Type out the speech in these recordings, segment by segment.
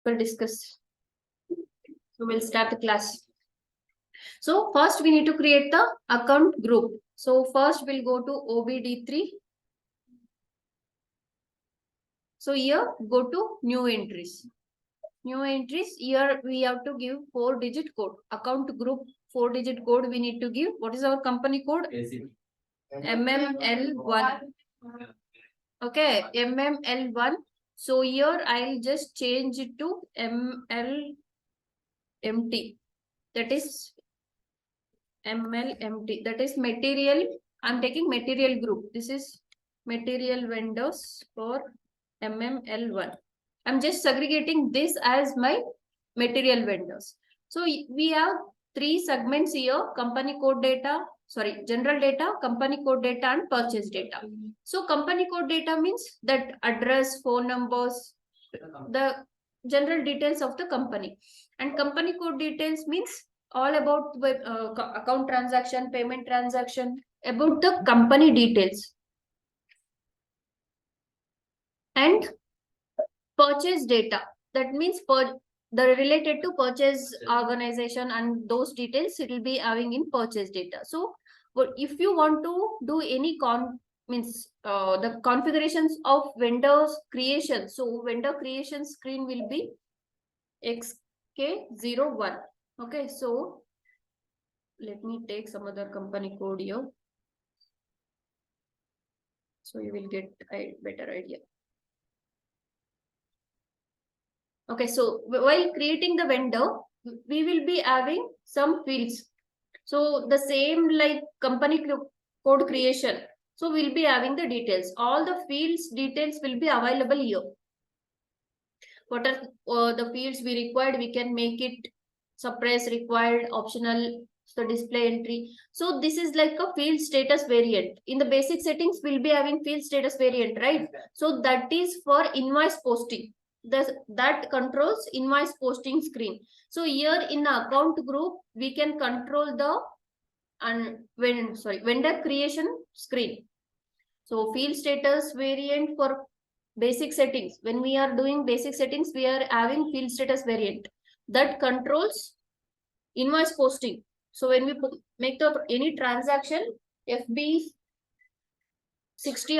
for discuss. So we'll start the class. So first we need to create the account group. So first we'll go to OBD3. So here go to new entries. New entries, here we have to give 4-digit code. Account group 4-digit code we need to give. What is our company code? MML1. Okay, MML1. So here I'll just change it to MLMT. That is MLMT. That is material. I'm taking material group. This is material vendors for MML1. I'm just segregating this as my material vendors. So we have 3 segments here: company code data, general data, company code data, and purchase data. So company code data means that address, phone numbers, the general details of the company. And company code details means all about account transaction, payment transaction, about the company details. And purchase data, that means the related to purchase organization and those details it will be having in purchase data. So if you want to do any the configurations of vendors creation, so vendor creation screen will be XK01. Okay, so let me take some other company code here, so you will get a better idea. Okay, so while creating the vendor, we will be having some fields. So the same like company code creation. So we'll be having the details. All the fields details will be available here. What are the fields we required? We can make it suppress, required, optional, so display entry. So this is like a field status variant. In the basic settings, we'll be having field status variant, right? So that is for invoice posting. That controls invoice posting screen. So here in the account group, we can control the vendor creation screen. So field status variant for basic settings. When we are doing basic settings, we are having field status variant that controls invoice posting. So when we make any transaction, FB60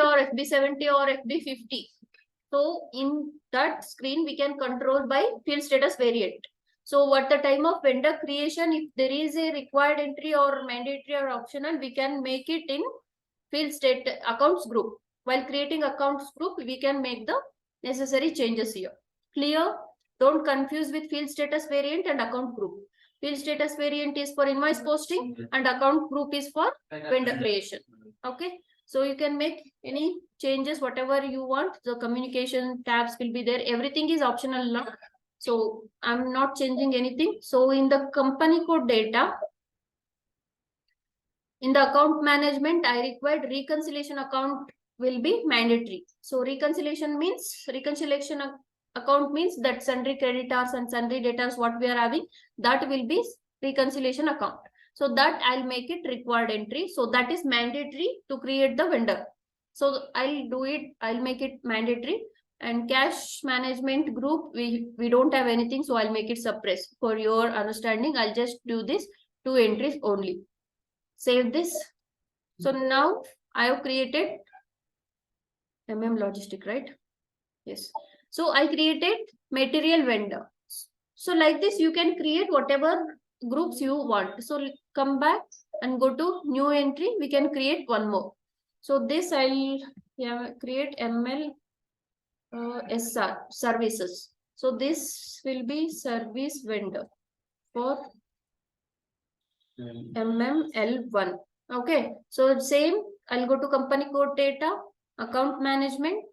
or FB70 or FB50. So in that screen, we can control by field status variant. So what the time of vendor creation, if there is a required entry or mandatory or optional, we can make it in field state accounts group. While creating accounts group, we can make the necessary changes here. Clear? Don't confuse with field status variant and account group. Field status variant is for invoice posting and account group is for vendor creation. Okay. So you can make any changes, whatever you want. The communication tabs will be there. Everything is optional now. So I'm not changing anything. So in the company code data, in the account management, I required reconciliation account will be mandatory. So reconciliation account means that sundry creditors and sundry debtors what we are having, that will be reconciliation account. So that I'll make it required entry. So that is mandatory to create the vendor. So I'll make it mandatory. And cash management group, we don't have anything. So I'll make it suppress. For your understanding, I'll just do this 2 entries only. Save this. So now I have created logistic, right? Yes. So I created material vendor. So like this, you can create whatever groups you want. So come back and go to new entry. We can create one more. So this I'll create ML SR services. So this will be service vendor for MML1. Okay. So same, I'll go to company code data, account management.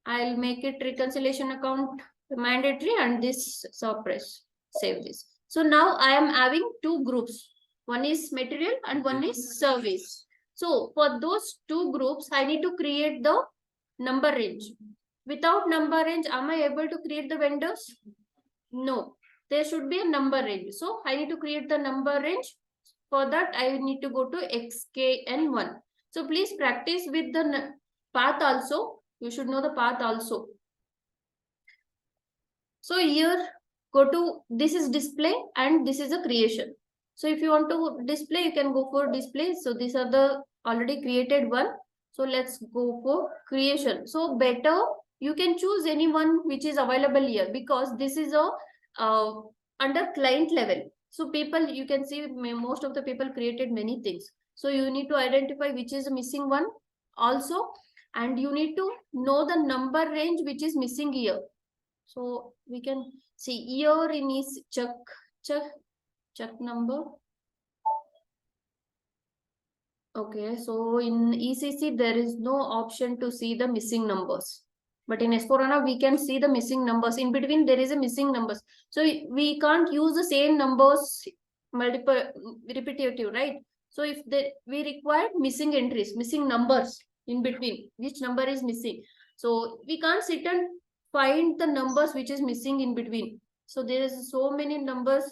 I'll make it reconciliation account mandatory and this suppress. Save this. So now I am having 2 groups. One is material and one is service. So for those 2 groups, I need to create the number range. Without number range, am I able to create the vendors? No. There should be a number range. So I need to create the number range. For that, I need to go to XKN1. So please practice with the path also. You should know the path also. So here go to, this is display and this is a creation. So if you want to display, you can go for display. So these are the already created one. So let's go for creation. So better you can choose any one which is available here, because this is a under client level. So people, you can see most of the people created many things. So you need to identify which is a missing one also, and you need to know the number range which is missing here. So we can see here in is check number. Okay, so in ECC there is no option to see the missing numbers, but in S4HANA we can see the missing numbers. In between there is a missing numbers, so we can't use the same numbers multiple repetitive, right? So if we require missing entries, missing numbers in between, which number is missing, so we can't sit and find the numbers which is missing in between. So there is so many numbers.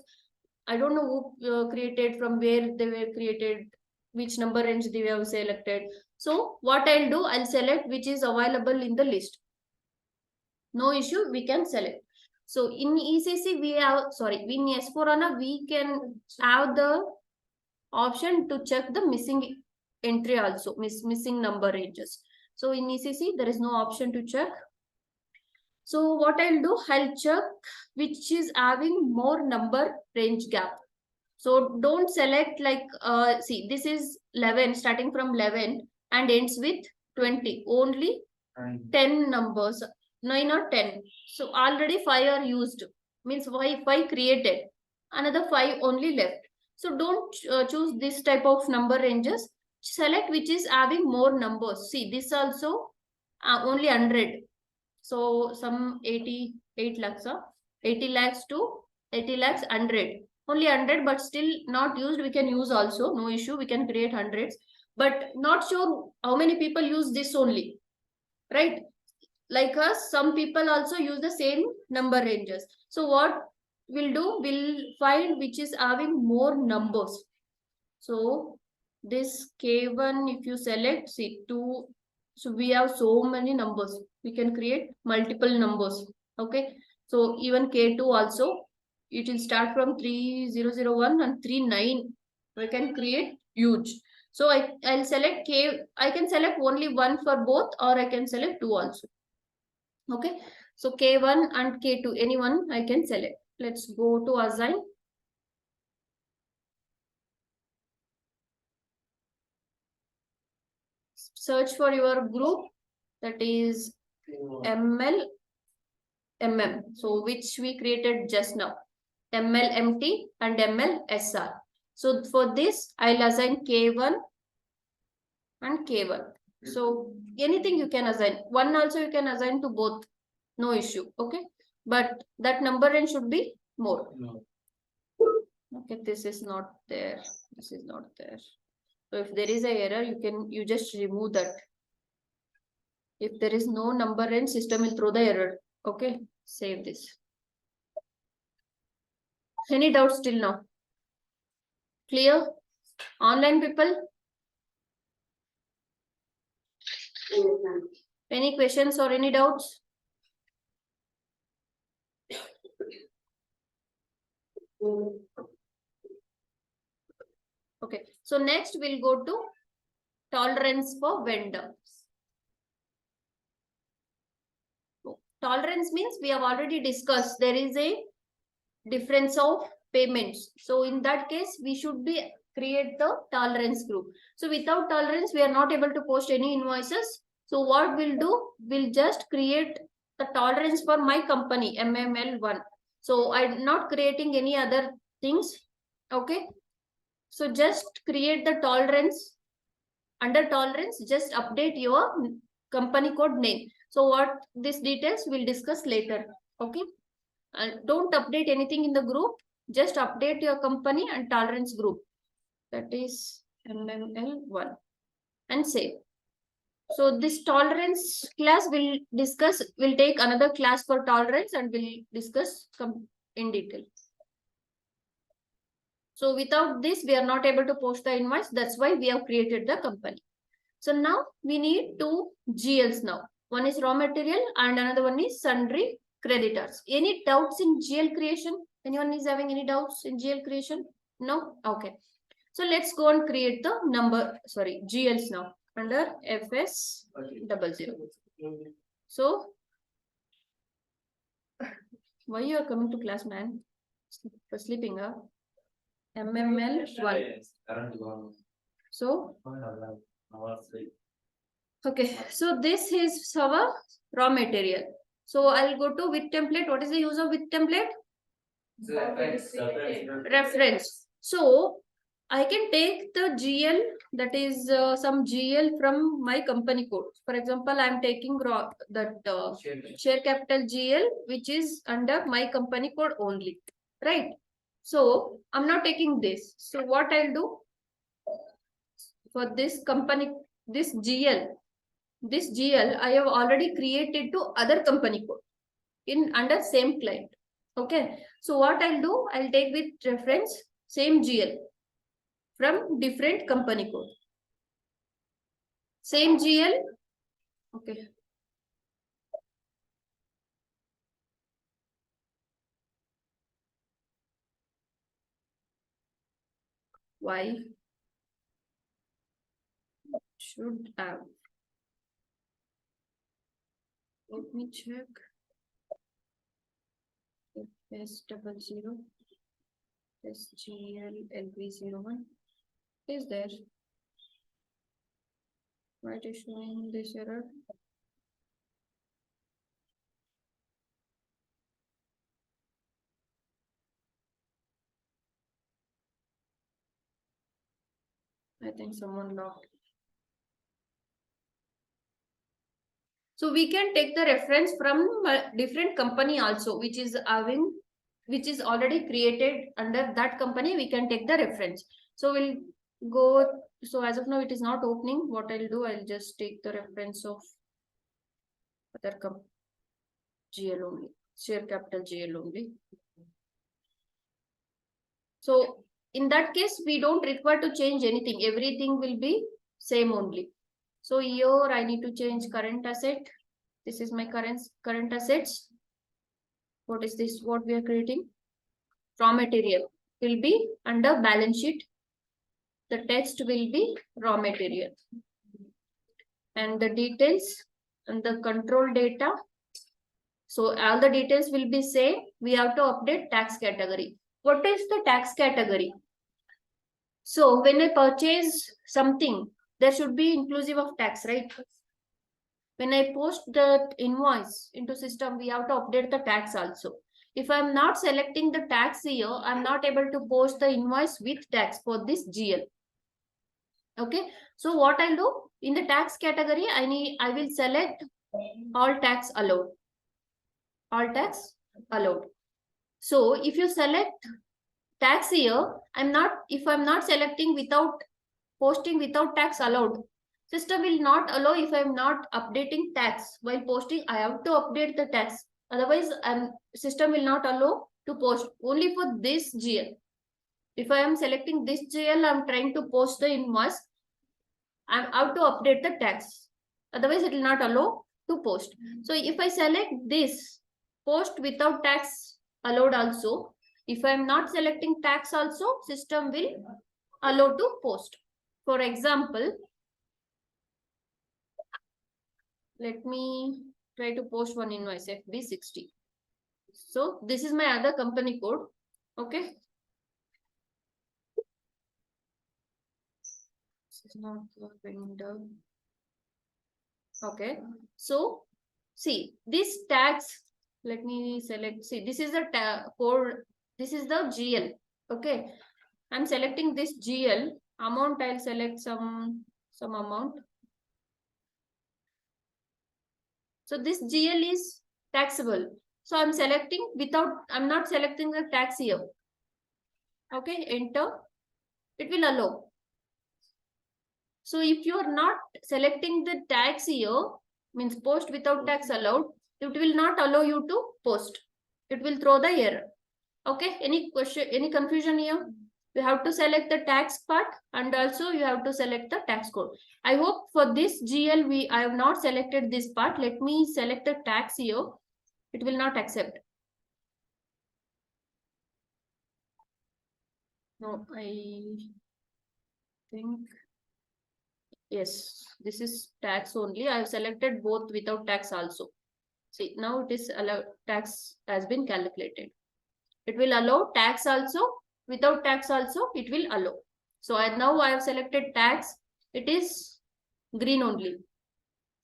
I don't know who created, from where they were created, which number range they have selected. So what I'll do, I'll select which is available in the list. No issue, we can select. So in ECC we have, sorry, in S4HANA we can have the option to check the missing entry also, missing number ranges. So in ECC there is no option to check. So what I'll do, I'll check which is having more number range gap. So don't select like, see, this is 11, starting from 11 and ends with 20. Only 10 numbers, 9 or 10. So already 5 are used, means 5 created. Another 5 only left. So don't choose this type of number ranges. Select which is having more numbers. See, this also only 100. So some 88 lakhs, 80 lakhs to 80 lakhs, 100. Only 100, but still not used. We can use also, no issue. We can create hundreds, but not sure how many people use this only, right? Like us, some people also use the same number ranges. So what we'll do, we'll find which is having more numbers. So this K1, if you select, see, 2, so we have so many numbers. We can create multiple numbers. Okay. So even K2 also, it will start from 3001 and 39. We can create huge. So I'll select K. I can select only one for both, or I can select 2 also. Okay. So K1 and K2, anyone I can select. Let's go to assign. Search for your group, that is ML MM. So which we created just now, ML empty and ML SR. So for this, I'll assign K1 and K1. So anything you can assign. One also you can assign to both. No issue. Okay. But that number range should be more. No. Okay, this is not there. This is not there. So if there is an error, you just remove that. If there is no number range, system will throw the error. Okay, save this. Any doubts till now? Clear? Online people? Any questions or any doubts? Okay, so next we'll go to tolerance for vendor. Tolerance means we have already discussed there is a difference of payments. So in that case, we should be create the tolerance group. So without tolerance, we are not able to post any invoices. So what we'll do, we'll just create the tolerance for my company, MML1. So I'm not creating any other things. Okay. So just create the tolerance. Under tolerance, just update your company code name. So what these details we'll discuss later. Okay. And don't update anything in the group. Just update your company and tolerance group. That is MML1 and save. So this tolerance class will discuss, we'll take another class for tolerance and we'll discuss in detail. So without this, we are not able to post the invoice. That's why we have created the company. So now we need 2 GLs now. One is raw material and another one is sundry creditors. Any doubts in GL creation? Anyone is having any doubts in GL creation? No? Okay. So let's go and create the GLs now under FS 00. So why you are coming to class, man? For sleeping, huh? MML 1. So okay, so this is our raw material. So I'll go to with template. What is the use of with template? Reference. So I can take the GL, that is some GL from my company code. For example, I'm taking share capital GL, which is under my company code only, right? So I'm not taking this. So what I'll do for this company, this GL I have already created to other company code in under same client. Okay. So what I'll do, I'll take with reference same GL from different company code. Same GL. Okay. Why should have? Let me check. S00 SGL LB01 is there. Why it is showing this error? I think someone logged. So we can take the reference from a different company also, which is already created under that company. We can take the reference. So we'll go. So as of now, it is not opening. What I'll do, I'll just take the reference of other GL only, share capital GL only. So in that case, we don't require to change anything. Everything will be same only. So here I need to change current asset. This is my current assets. What is this? What we are creating? Raw material will be under balance sheet. The text will be raw material. And the details and the control data. So all the details will be same. We have to update tax category. What is the tax category? So when I purchase something, there should be inclusive of tax, right? When I post the invoice into system, we have to update the tax also. If I'm not selecting the tax here, I'm not able to post the invoice with tax for this GL. Okay. So what I'll do in the tax category, I will select all tax allowed. All tax allowed. So if you select tax here, if I'm not selecting without posting without tax allowed, system will not allow if I'm not updating tax. While posting, I have to update the tax. Otherwise, system will not allow to post only for this GL. If I am selecting this GL, I'm trying to post the invoice. I have to update the tax. Otherwise, it will not allow to post. So if I select this post without tax allowed also, if I am not selecting tax also, system will allow to post. For example, let me try to post one invoice FB60. So this is my other company code. Okay. This is not the vendor. Okay. So see this tax. Let me select. See, this is the code. This is the GL. Okay. I'm selecting this GL amount. I'll select some amount. So this GL is taxable. So I'm selecting I'm not selecting the tax here. Okay, enter. It will allow. So if you are not selecting the tax here, means post without tax allowed, it will not allow you to post. It will throw the error. Okay, any question, any confusion here? You have to select the tax part and also you have to select the tax code. I hope for this GL, I have not selected this part. Let me select the tax here. It will not accept. No, I think yes, this is tax only. I have selected both without tax also. See, now it is allowed, tax has been calculated. It will allow tax also, without tax also it will allow. So now I have selected tax, it is green only.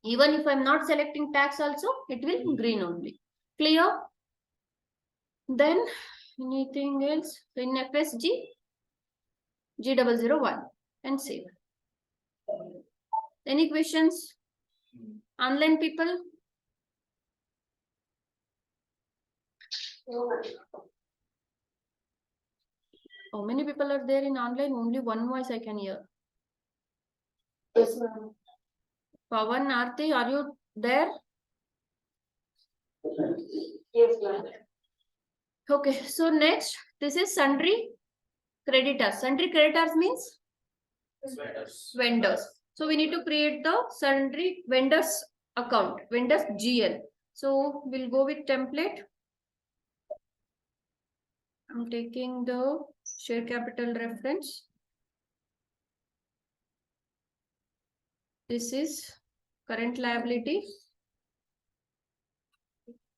Even if I am not selecting tax also, it will green only. Clear? Then anything else in FSG? G001 and save. Any questions? Online people? How many people are there in online? Only one voice I can hear. Yes, ma'am. Pawan, Aarti, are you there? Yes, ma'am. Okay, so next, this is sundry creditors. Sundry creditors means vendors. So we need to create the sundry vendors account, vendors GL. So we'll go with template. I'm taking the share capital reference. This is current liability.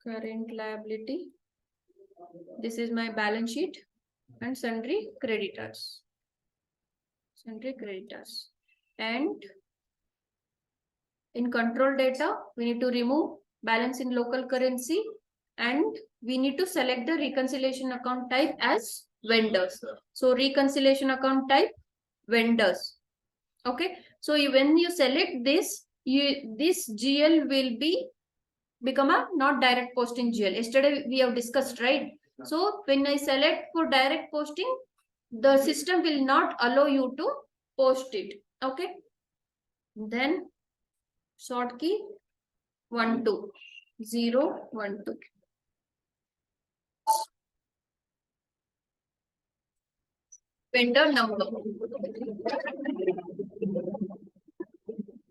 Current liability. This is my balance sheet and sundry creditors. Sundry creditors. And in control data, we need to remove balance in local currency and we need to select the reconciliation account type as vendors. So reconciliation account type vendors. Okay. So when you select this, this GL will become a not direct posting GL. Yesterday we have discussed, right? So when I select for direct posting, the system will not allow you to post it. Okay. Then short key 1 2 0 1 2. Vendor number.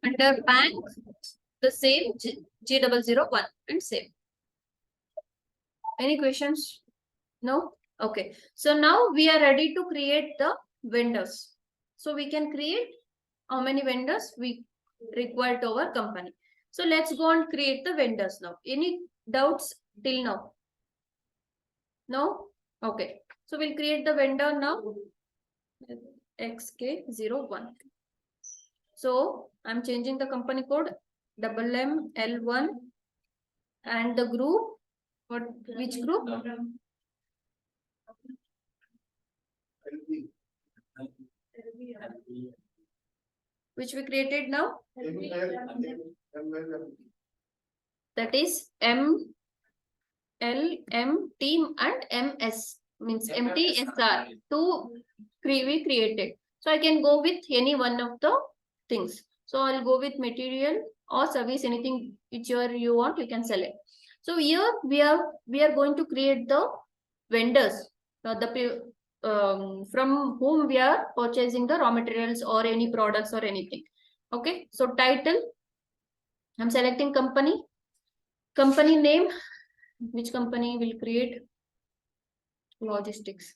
Under bank, the same G001 and same. Any questions? No? Okay. So now we are ready to create the vendors. So we can create how many vendors we require to our company. So let's go and create the vendors now. Any doubts till now? No? Okay. So we'll create the vendor now. XK01. So I'm changing the company code MML1 and the group. What? Which group? Which we created now? That is M, L, M, team and MS. Means MTSR. Two we created. So I can go with any one of the things. So I'll go with material or service, anything whichever you want, you can select. So here we are going to create the vendors, from whom we are purchasing the raw materials or any products or anything. Okay. So title, I'm selecting company. Company name, which company will create? Logistics.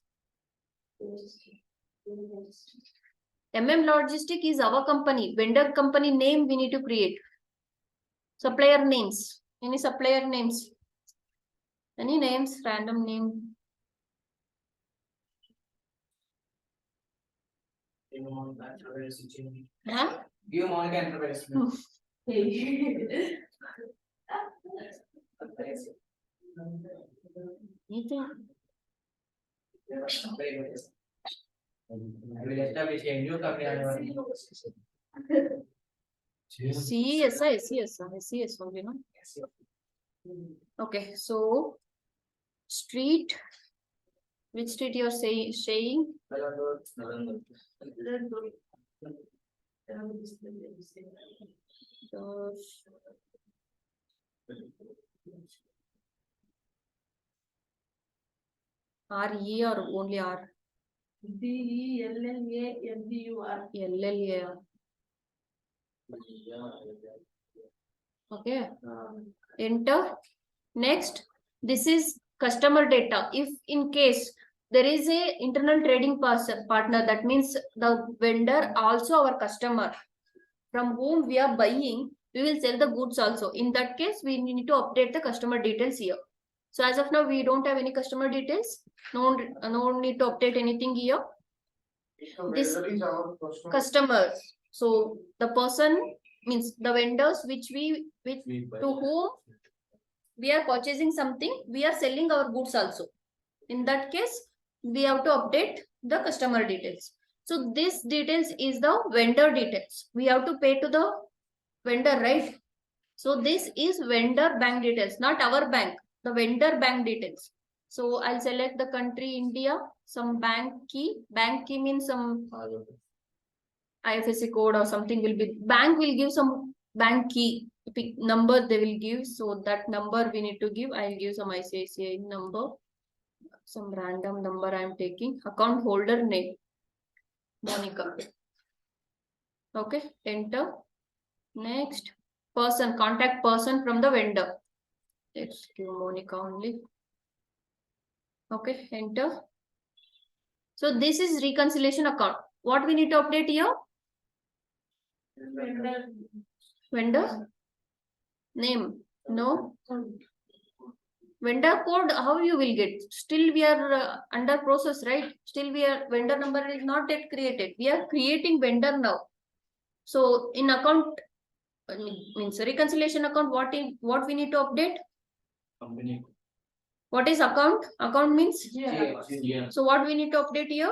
Logistic is our company. Vendor company name we need to create. Supplier names. Any supplier names? Any names? Random name. Huh? Anything? CES only, no? Okay, so street. Which street you're saying? RE or only R? DELLALANDUR. LLA. Okay. Enter. Next, this is customer data. If in case there is a internal trading partner, that means the vendor also our customer from whom we are buying, we will sell the goods also. In that case, we need to update the customer details here. So as of now, we don't have any customer details. No need to update anything here. This customer. So the person means the vendors to whom we are purchasing something, we are selling our goods also. In that case, we have to update the customer details. So this details is the vendor details. We have to pay to the vendor, right? So this is vendor bank details, not our bank, the vendor bank details. So I'll select the country India, some bank key means some IFSC code or something will be, bank will give some bank key number they will give. So that number we need to give. I'll give some ICICI number, some random number I'm taking. Account holder name, Monica. Okay, enter. Next, person, contact person from the vendor. Let's give Monica only. Okay, enter. So this is reconciliation account. What we need to update here? Vendor name. No. Vendor code, how you will get? Still we are under process, right? Still we are, vendor number is not yet created. We are creating vendor now. So in account, means reconciliation account, what we need to update? Company. What is account? Account means? Yeah. So what we need to update here?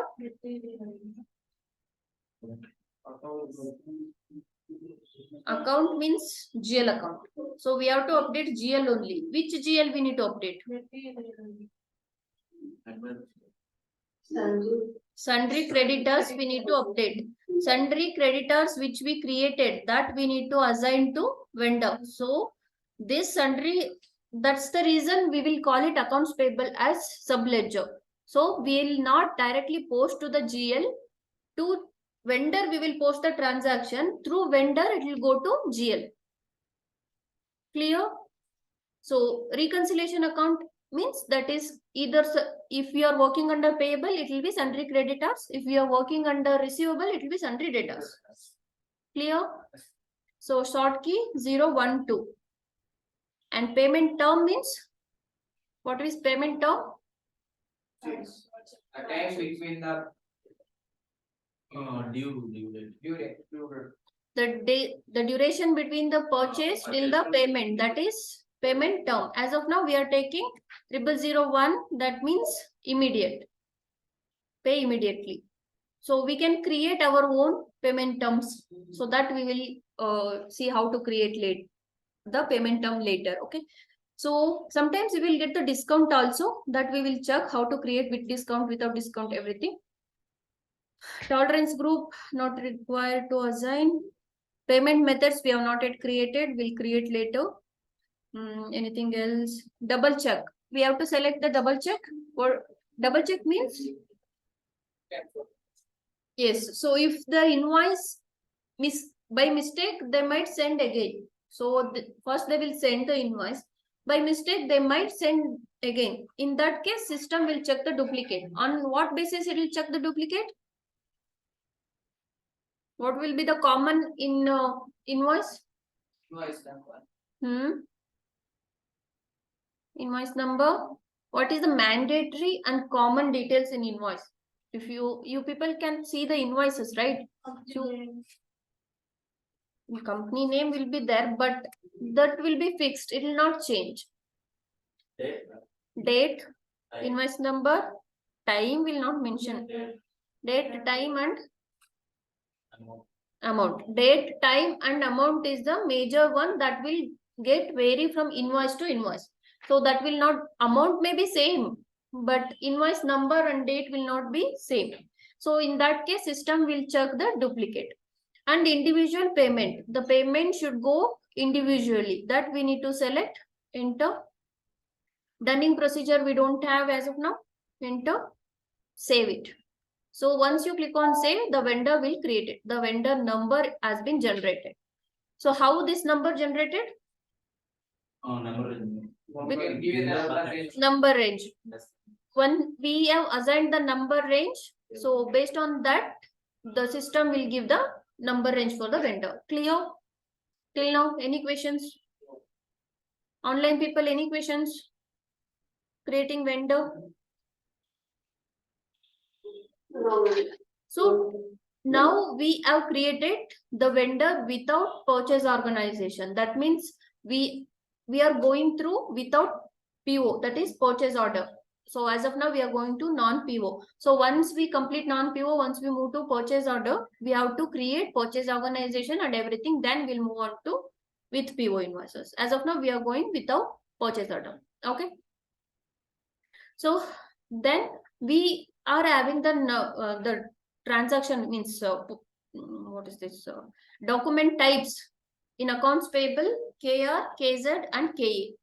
Account means GL account. So we have to update GL only. Which GL we need to update? Sundry creditors we need to update. Sundry creditors which we created, that we need to assign to vendor. So this sundry, that's the reason we will call it accounts payable as subledger. So we will not directly post to the GL. To vendor we will post the transaction. Through vendor it will go to GL. Clear? So reconciliation account means that is either, if we are working under payable, it will be sundry creditors. If we are working under receivable, it will be sundry debtors. Clear? So short key 012. And payment term means, what is payment term? A time between the due date. The duration between the purchase till the payment, that is payment term. As of now, we are taking 0001, that means immediate. Pay immediately. So we can create our own payment terms. So that we will see how to create the payment term later. Okay. So sometimes we will get the discount also, that we will check how to create with discount, without discount, everything. Tolerance group not required to assign. Payment methods we have not yet created, we'll create later. Anything else? Double check. We have to select the double check. Or double check means? Yes. So if the invoice by mistake, they might send again. So first they will send the invoice. By mistake, they might send again. In that case, system will check the duplicate. On what basis it will check the duplicate? What will be the common in invoice? Invoice number. What is the mandatory and common details in invoice? If you people can see the invoices, right? So company name will be there, but that will be fixed. It will not change. Date, invoice number, time will not mention. Date, time and amount. Date, time and amount is the major one that will get vary from invoice to invoice. So that will not, amount may be same, but invoice number and date will not be same. So in that case, system will check the duplicate. And individual payment, the payment should go individually. That we need to select, enter. Dunning procedure we don't have as of now. Enter, save it. So once you click on save, the vendor will create it. The vendor number has been generated. So how this number generated? Give you the number range. number range. Yes. When we have assigned the number range, so based on that, the system will give the number range for the vendor. Clear? Till now, any questions? Online people, any questions? Creating vendor. No. So now we have created the vendor without purchase organization. That means we are going through without PO, that is purchase order. So as of now, we are going to non-PO. So once we complete non-PO, once we move to purchase order, we have to create purchase organization and everything. Then we'll move on to with PO invoices. As of now, we are going without purchase order. Okay. So then we are having the transaction means what is this document types in accounts payable KR, KZ and KA.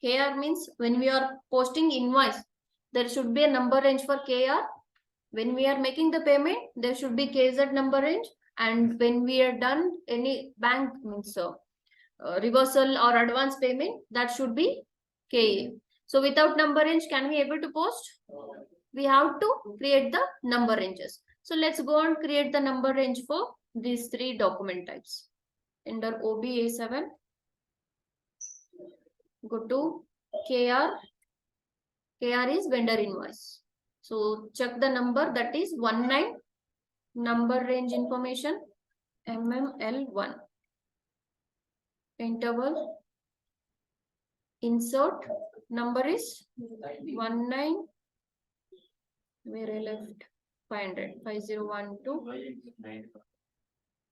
KR means when we are posting invoice, there should be a number range for KR. When we are making the payment, there should be KZ number range. And when we are done any bank means reversal or advance payment, that should be KA. So without number range, can we able to post? We have to create the number ranges. So let's go and create the number range for these three document types. Under OBA7, go to KR. KR is vendor invoice. So check the number, that is 19, number range information, MML1. Interval, insert, number is 19, where I left 500, 5012.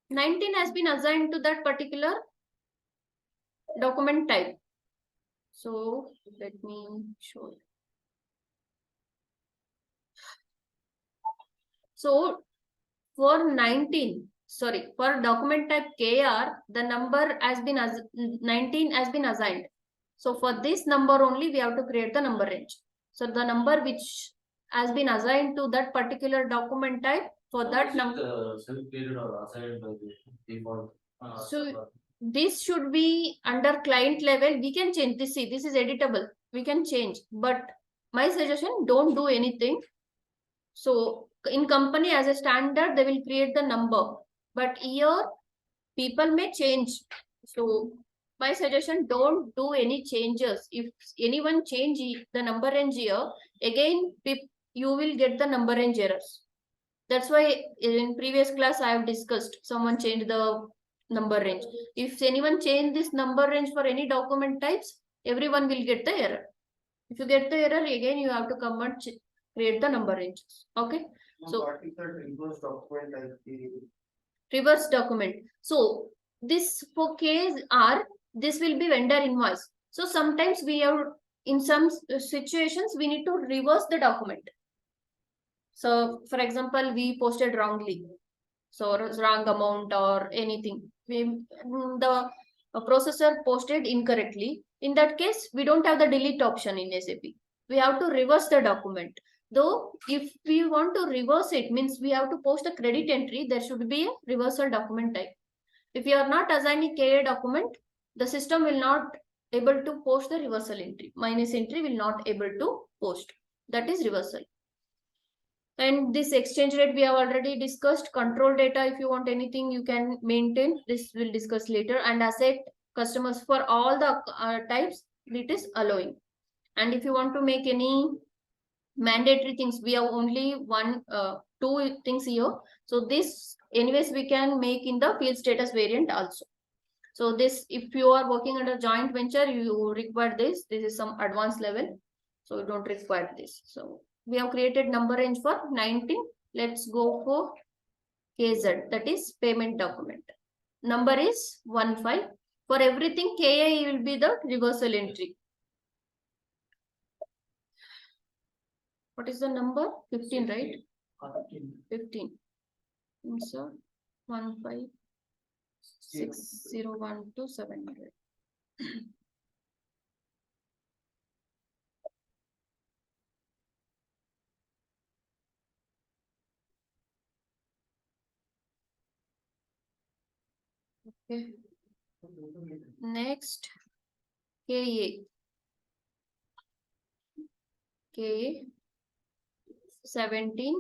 19 has been assigned to that particular document type. So let me show you. So for 19, sorry, for document type KR, the number has been 19 has been assigned. So for this number only, we have to create the number range. So the number which has been assigned to that particular document type, for that number. Self-created or assigned by the default. So this should be under client level. We can change this. See, this is editable. We can change. But my suggestion, don't do anything. So in company as a standard, they will create the number. But here, people may change. So my suggestion, don't do any changes. If anyone change the number range here, again, you will get the number range errors. That's why in previous class I have discussed, someone changed the number range. If anyone change this number range for any document types, everyone will get the error. If you get the error, again you have to come and create the number ranges. Okay. So what is the reverse document type? Reverse document. So this for KR, this will be vendor invoice. So sometimes we have, in some situations, we need to reverse the document. So for example, we posted wrongly. So wrong amount or anything. The processor posted incorrectly. In that case, we don't have the delete option in SAP. We have to reverse the document. Though if we want to reverse it, means we have to post a credit entry, there should be a reversal document type. If you are not assigning KA document, the system will not able to post the reversal entry. Minus entry will not able to post. That is reversal. And this exchange rate we have already discussed. Control data, if you want anything, you can maintain. This we'll discuss later. And asset customers for all the types, it is allowing. And if you want to make any mandatory things, we have only two things here. So this anyways we can make in the field status variant also. So this, if you are working under joint venture, you require this. This is some advanced level. So you don't require this. So we have created number range for 19. Let's go for KZ, that is payment document. Number is 15. For everything, KA will be the reversal entry. What is the number? 15, right? 15. Insert 156012,700. Okay. Next, KA. K 17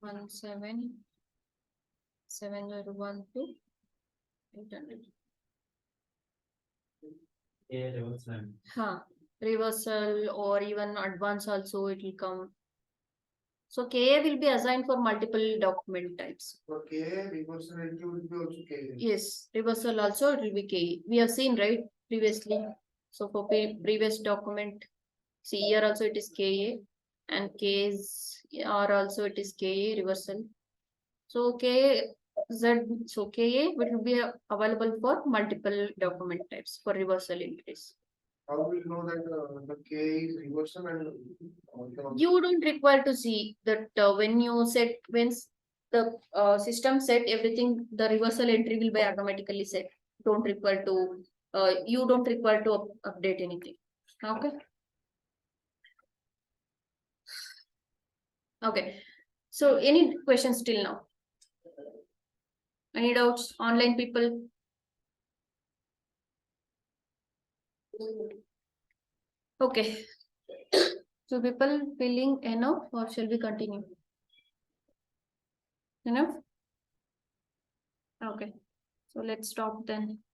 177012 800. Yeah, reversal. Reversal or even advance also it will come. So KA will be assigned for multiple document types. Okay, reversal entry will be also KA. Yes, reversal also it will be KA. We have seen right previously. So for previous document, see here also it is KA and Ks are also it is KA reversal. So KA so KA will be available for multiple document types for reversal entries. How will you know that the K is reversal and You don't require to see that when the system set everything, the reversal entry will be automatically set. Don't require to you don't require to update anything. Okay. Okay. So any questions till now? Any doubts? Online people? Okay. So people feeling enough or shall we continue? Enough? Okay. So let's stop then.